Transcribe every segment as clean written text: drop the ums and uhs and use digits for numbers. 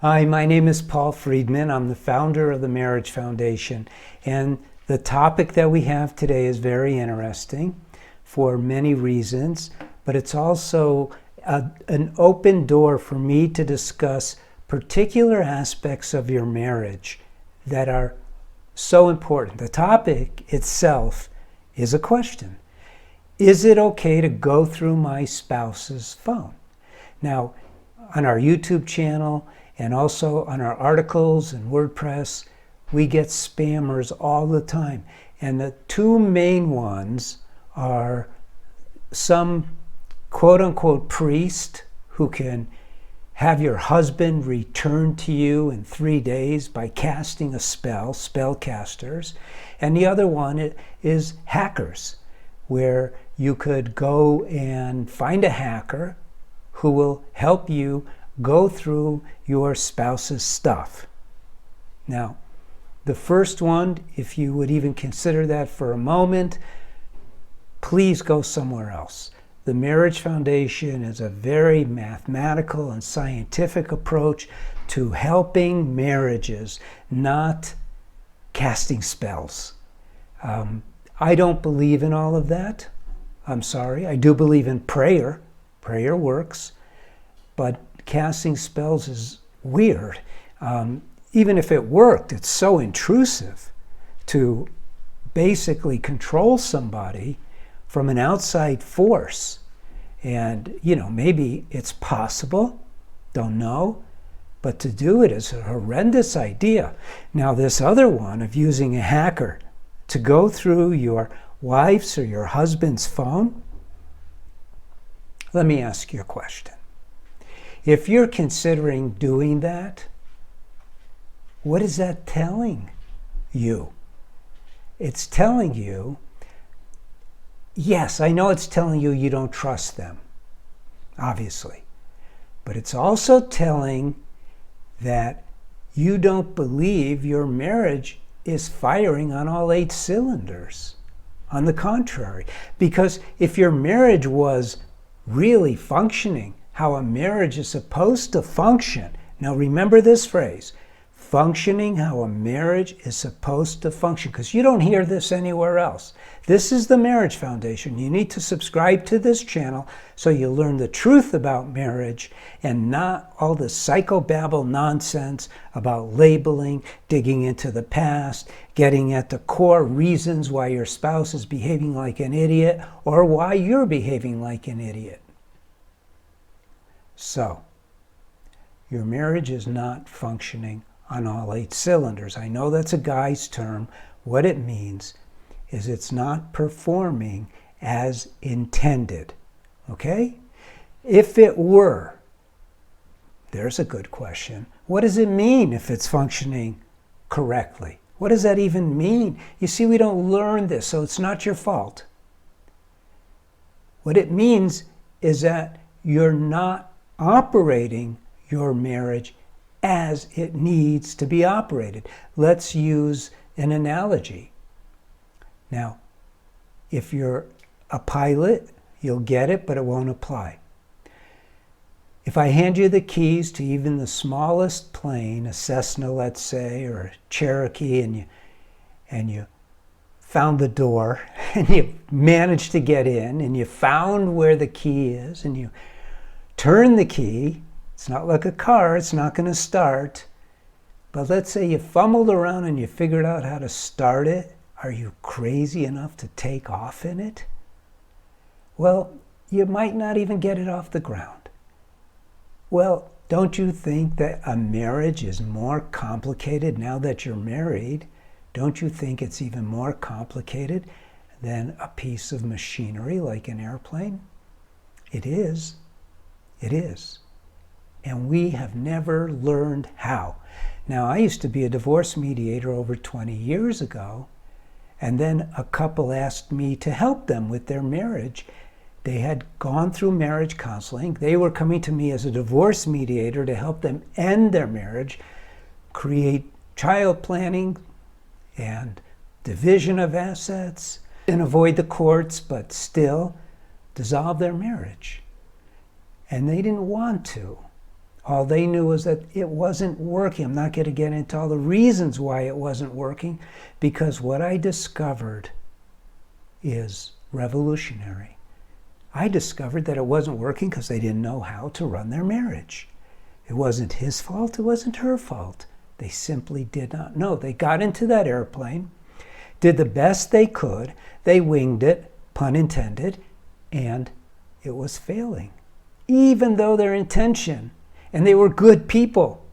Hi, my name is Paul Friedman. I'm the founder of the Marriage Foundation, and the topic that we have today is very interesting for many reasons, but it's also an open door for me to discuss particular aspects of your marriage that are so important. The topic itself is a question. Is it okay to go through my spouse's phone? Now, on our YouTube channel and also on our articles and WordPress, we get spammers all the time. And the two main ones are some quote-unquote priest who can have your husband return to you in 3 days by casting a spell casters. And the other one is hackers, where you could go and find a hacker who will help you go through your spouse's stuff. Now, the first one, if you would even consider that for a moment, please go somewhere else. The Marriage Foundation is a very mathematical and scientific approach to helping marriages, not casting spells. I don't believe in all of that. I'm sorry. I do believe in prayer. Prayer works. But casting spells is weird. Even if it worked, it's so intrusive to basically control somebody from an outside force. And, maybe it's possible, don't know, but to do it is a horrendous idea. Now, this other one of using a hacker to go through your wife's or your husband's phone, let me ask you a question. If you're considering doing that, what is that telling you? It's telling you, yes, I know it's telling you you don't trust them, obviously. But it's also telling that you don't believe your marriage is firing on all 8 cylinders. On the contrary, because if your marriage was really functioning how a marriage is supposed to function, now remember this phrase, functioning how a marriage is supposed to function, because you don't hear this anywhere else. This is the Marriage Foundation. You need to subscribe to this channel so you learn the truth about marriage and not all the psychobabble nonsense about labeling, digging into the past, getting at the core reasons why your spouse is behaving like an idiot or why you're behaving like an idiot. So, your marriage is not functioning on all 8 cylinders. I know that's a guy's term. What it means is it's not performing as intended. Okay? If it were, there's a good question. What does it mean if it's functioning correctly? What does that even mean? You see, we don't learn this, so it's not your fault. What it means is that you're not operating your marriage as it needs to be operated. Let's use an analogy. Now, if you're a pilot, you'll get it, but it won't apply. If I hand you the keys to even the smallest plane, a Cessna, let's say, or a Cherokee, and you found the door, and you managed to get in, and you found where the key is, and you turn the key, it's not like a car, it's not going to start. But let's say you fumbled around and you figured out how to start it. Are you crazy enough to take off in it? Well, you might not even get it off the ground. Well, don't you think that a marriage is more complicated now that you're married? Don't you think it's even more complicated than a piece of machinery like an airplane? It is. It is. And we have never learned how. Now, I used to be a divorce mediator over 20 years ago, and then a couple asked me to help them with their marriage. They had gone through marriage counseling. They were coming to me as a divorce mediator to help them end their marriage, create child planning and division of assets, and avoid the courts, but still dissolve their marriage. And they didn't want to. All they knew was that it wasn't working. I'm not going to get into all the reasons why it wasn't working, because what I discovered is revolutionary. I discovered that it wasn't working because they didn't know how to run their marriage. It wasn't his fault. It wasn't her fault. They simply did not know. They got into that airplane, did the best they could. They winged it, pun intended, and it was failing. Even though their intention, and they were good people,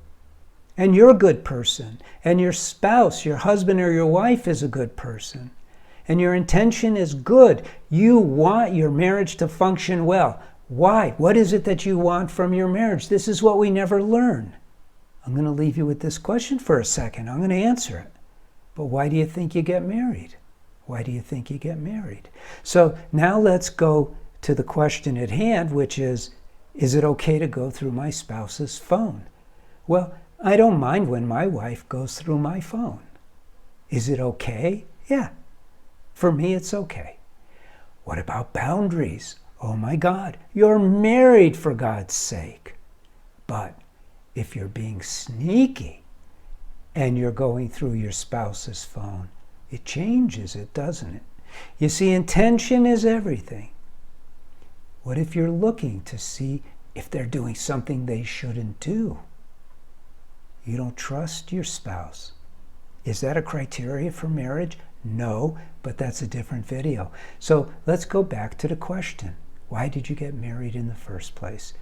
and you're a good person, and your spouse, your husband or your wife is a good person, and your intention is good. You want your marriage to function well. Why? What is it that you want from your marriage? This is what we never learn. I'm going to leave you with this question for a second. I'm going to answer it. But why do you think you get married? Why do you think you get married? So now let's go to the question at hand, which is it okay to go through my spouse's phone? Well, I don't mind when my wife goes through my phone. Is it okay? Yeah. For me, it's okay. What about boundaries? Oh my God, you're married, for God's sake. But if you're being sneaky and you're going through your spouse's phone, it changes it, doesn't it? You see, intention is everything. What if you're looking to see if they're doing something they shouldn't do? You don't trust your spouse. Is that a criteria for marriage? No, but that's a different video. So let's go back to the question. Why did you get married in the first place?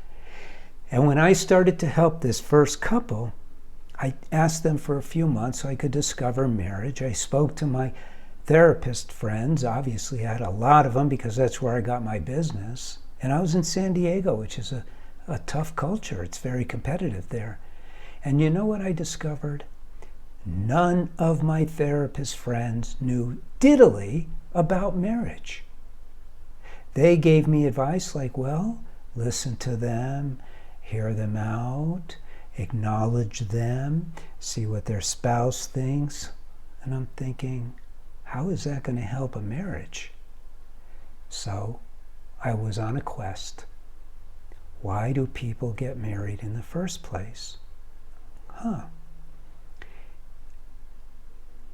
And when I started to help this first couple, I asked them for a few months so I could discover marriage. I spoke to my therapist friends. Obviously, I had a lot of them because that's where I got my business. And I was in San Diego, which is a tough culture. It's very competitive there. And you know what I discovered? None of my therapist friends knew diddly about marriage. They gave me advice like, well, listen to them, hear them out, acknowledge them, see what their spouse thinks. And I'm thinking, how is that going to help a marriage? So I was on a quest. Why do people get married in the first place?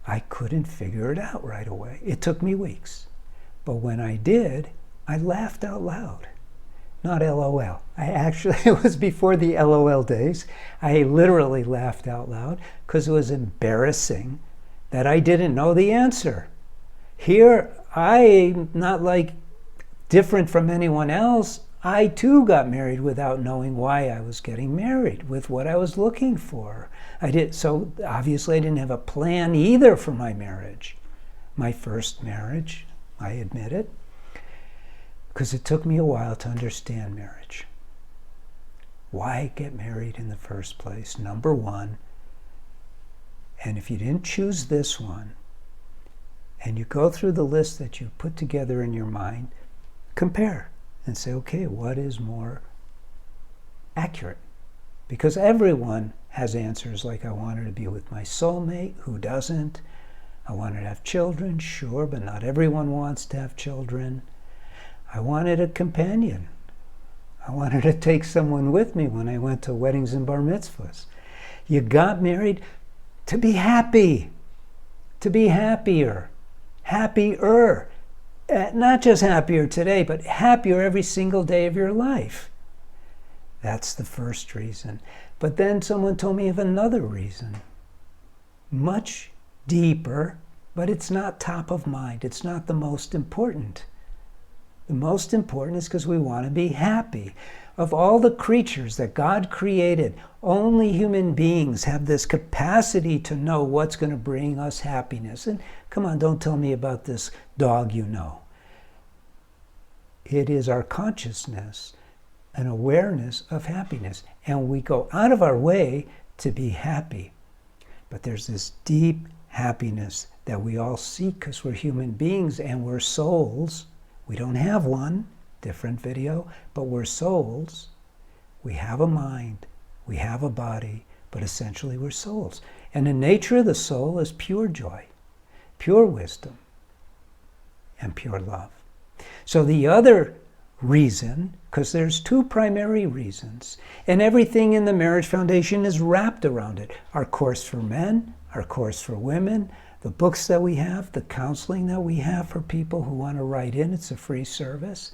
I couldn't figure it out right away. It took me weeks. But when I did, I laughed out loud. Not LOL. It was before the LOL days. I literally laughed out loud because it was embarrassing that I didn't know the answer. Here, I'm not like different from anyone else. I too got married without knowing why I was getting married, with what I was looking for. So obviously I didn't have a plan either for my marriage. My first marriage, I admit it, because it took me a while to understand marriage. Why get married in the first place? Number one, and if you didn't choose this one, and you go through the list that you put together in your mind, compare and say, okay, what is more accurate? Because everyone has answers like, I wanted to be with my soulmate. Who doesn't? I wanted to have children, sure, but not everyone wants to have children. I wanted a companion. I wanted to take someone with me when I went to weddings and bar mitzvahs. You got married to be happy, to be happier. Not just happier today, but happier every single day of your life. That's the first reason. But then someone told me of another reason. Much deeper, but it's not top of mind. It's not the most important. The most important is because we want to be happy. Of all the creatures that God created, only human beings have this capacity to know what's going to bring us happiness. And come on, don't tell me about this dog you know. It is our consciousness, an awareness of happiness. And we go out of our way to be happy. But there's this deep happiness that we all seek because we're human beings and we're souls. We don't have one, different video, but we're souls. We have a mind, we have a body, but essentially we're souls. And the nature of the soul is pure joy, pure wisdom, and pure love. So the other reason, because there's two primary reasons, and everything in the Marriage Foundation is wrapped around it. Our course for men, our course for women, the books that we have, the counseling that we have for people who want to write in. It's a free service.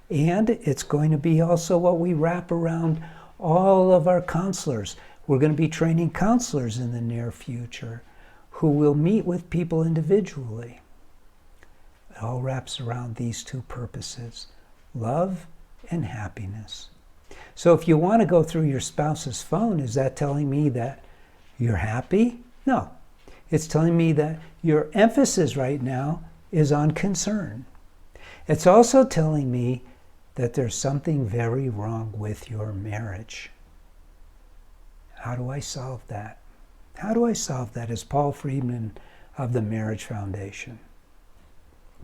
And it's going to be also what we wrap around all of our counselors. We're going to be training counselors in the near future who will meet with people individually. It all wraps around these two purposes, love and happiness. So if you want to go through your spouse's phone, is that telling me that you're happy? No. It's telling me that your emphasis right now is on concern. It's also telling me that there's something very wrong with your marriage. How do I solve that? How do I solve that as Paul Friedman of the Marriage Foundation?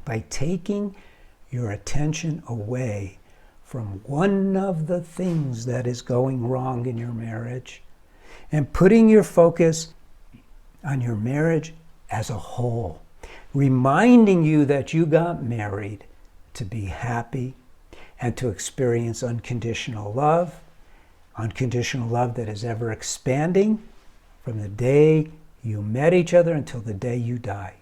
By taking your attention away from one of the things that is going wrong in your marriage and putting your focus on your marriage as a whole, reminding you that you got married to be happy and to experience unconditional love that is ever expanding from the day you met each other until the day you die.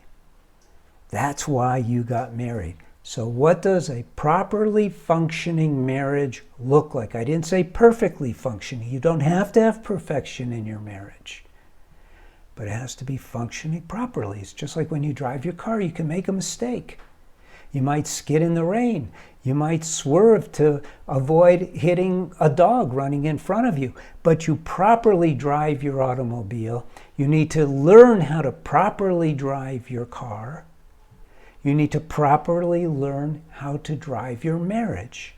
That's why you got married. So what does a properly functioning marriage look like? I didn't say perfectly functioning. You don't have to have perfection in your marriage. But it has to be functioning properly. It's just like when you drive your car, you can make a mistake. You might skid in the rain. You might swerve to avoid hitting a dog running in front of you. But you properly drive your automobile. You need to learn how to properly drive your car. You need to properly learn how to drive your marriage.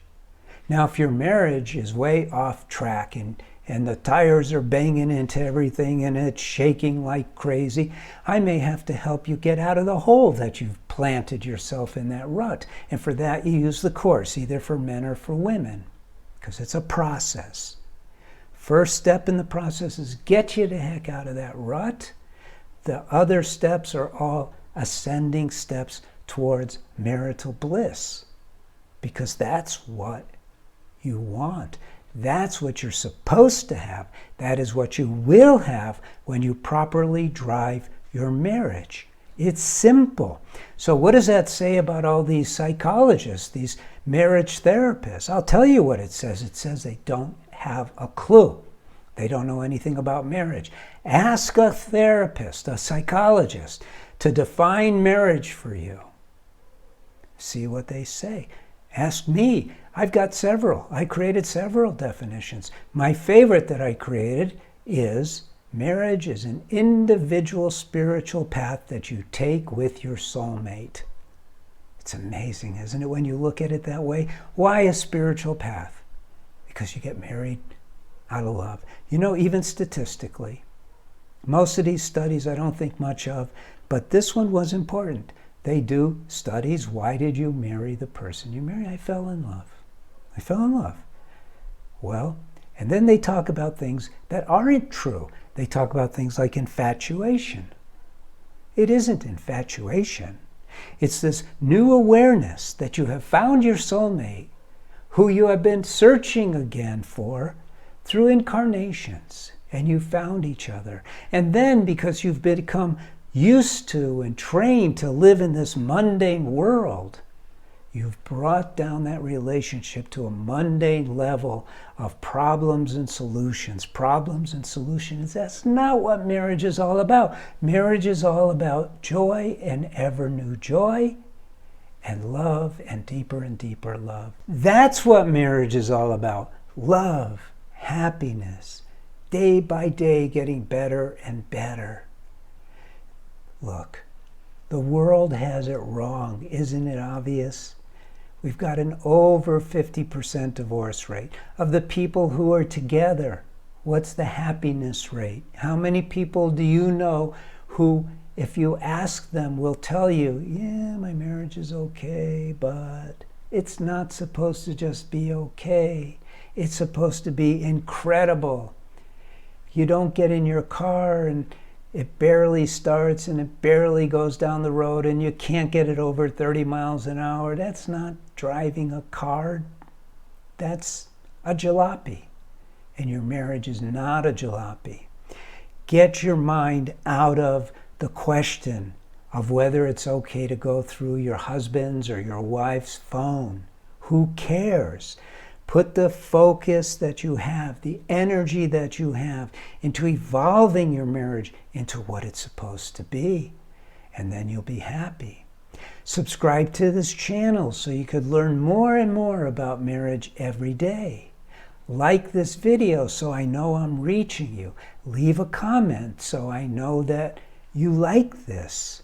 Now, if your marriage is way off track and the tires are banging into everything and it's shaking like crazy, I may have to help you get out of the hole that you've planted yourself in, that rut. And for that, you use the course, either for men or for women, because it's a process. First step in the process is get you the heck out of that rut. The other steps are all ascending steps towards marital bliss, because that's what you want. That's what you're supposed to have. That is what you will have when you properly drive your marriage. It's simple. So what does that say about all these psychologists, these marriage therapists? I'll tell you what it says. It says they don't have a clue. They don't know anything about marriage. Ask a therapist, a psychologist, to define marriage for you. See what they say. Ask me. I've got several. I created several definitions. My favorite that I created is marriage is an individual spiritual path that you take with your soulmate. It's amazing, isn't it, when you look at it that way? Why a spiritual path? Because you get married out of love. You know, even statistically, most of these studies I don't think much of, but this one was important. They do studies. Why did you marry the person you married? I fell in love. I fell in love. Well, and then they talk about things that aren't true. They talk about things like infatuation. It isn't infatuation. It's this new awareness that you have found your soulmate, who you have been searching again for through incarnations, and you found each other. And then because you've become used to and trained to live in this mundane world, you've brought down that relationship to a mundane level of problems and solutions. Problems and solutions, that's not what marriage is all about. Marriage is all about joy and ever new joy, and love and deeper love. That's what marriage is all about. Love, happiness, day by day getting better and better. Look, the world has it wrong. Isn't it obvious? We've got an over 50% divorce rate. Of the people who are together, what's the happiness rate? How many people do you know who, if you ask them, will tell you, yeah, my marriage is okay, but it's not supposed to just be okay. It's supposed to be incredible. You don't get in your car and it barely starts and it barely goes down the road and you can't get it over 30 miles an hour. That's not driving a car. that's a jalopy. And your marriage is not a jalopy. Get your mind out of the question of whether it's okay to go through your husband's or your wife's phone. Who cares? Put the focus that you have, the energy that you have, into evolving your marriage into what it's supposed to be. And then you'll be happy. Subscribe to this channel so you could learn more and more about marriage every day. Like this video so I know I'm reaching you. Leave a comment so I know that you like this.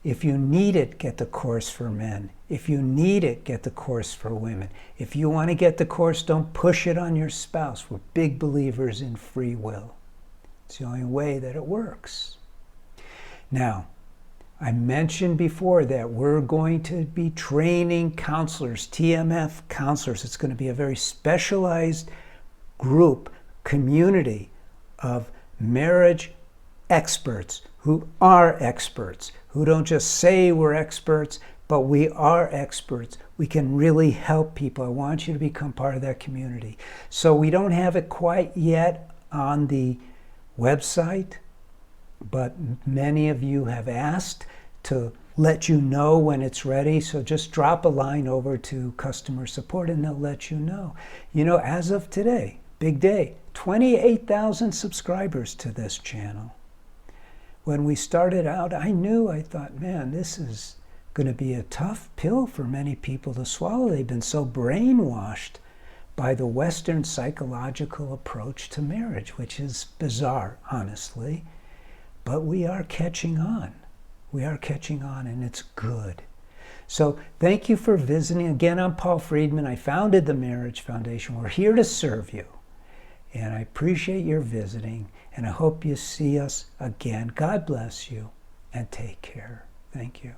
If you need it, get the course for men. If you need it, get the course for women. If you want to get the course, don't push it on your spouse. We're big believers in free will. It's the only way that it works. Now, I mentioned before that we're going to be training counselors, TMF counselors. It's going to be a very specialized group, community of marriage experts who are experts, who don't just say we're experts, but we are experts. We can really help people. I want you to become part of that community. So we don't have it quite yet on the website, but many of you have asked to let you know when it's ready. So just drop a line over to customer support and they'll let you know. You know, as of today, big day, 28,000 subscribers to this channel. When we started out, I thought, man, this is going to be a tough pill for many people to swallow. They've been so brainwashed by the Western psychological approach to marriage, which is bizarre, honestly. But we are catching on. We are catching on, and it's good. So thank you for visiting. Again, I'm Paul Friedman. I founded the Marriage Foundation. We're here to serve you. And I appreciate your visiting, and I hope you see us again. God bless you, and take care. Thank you.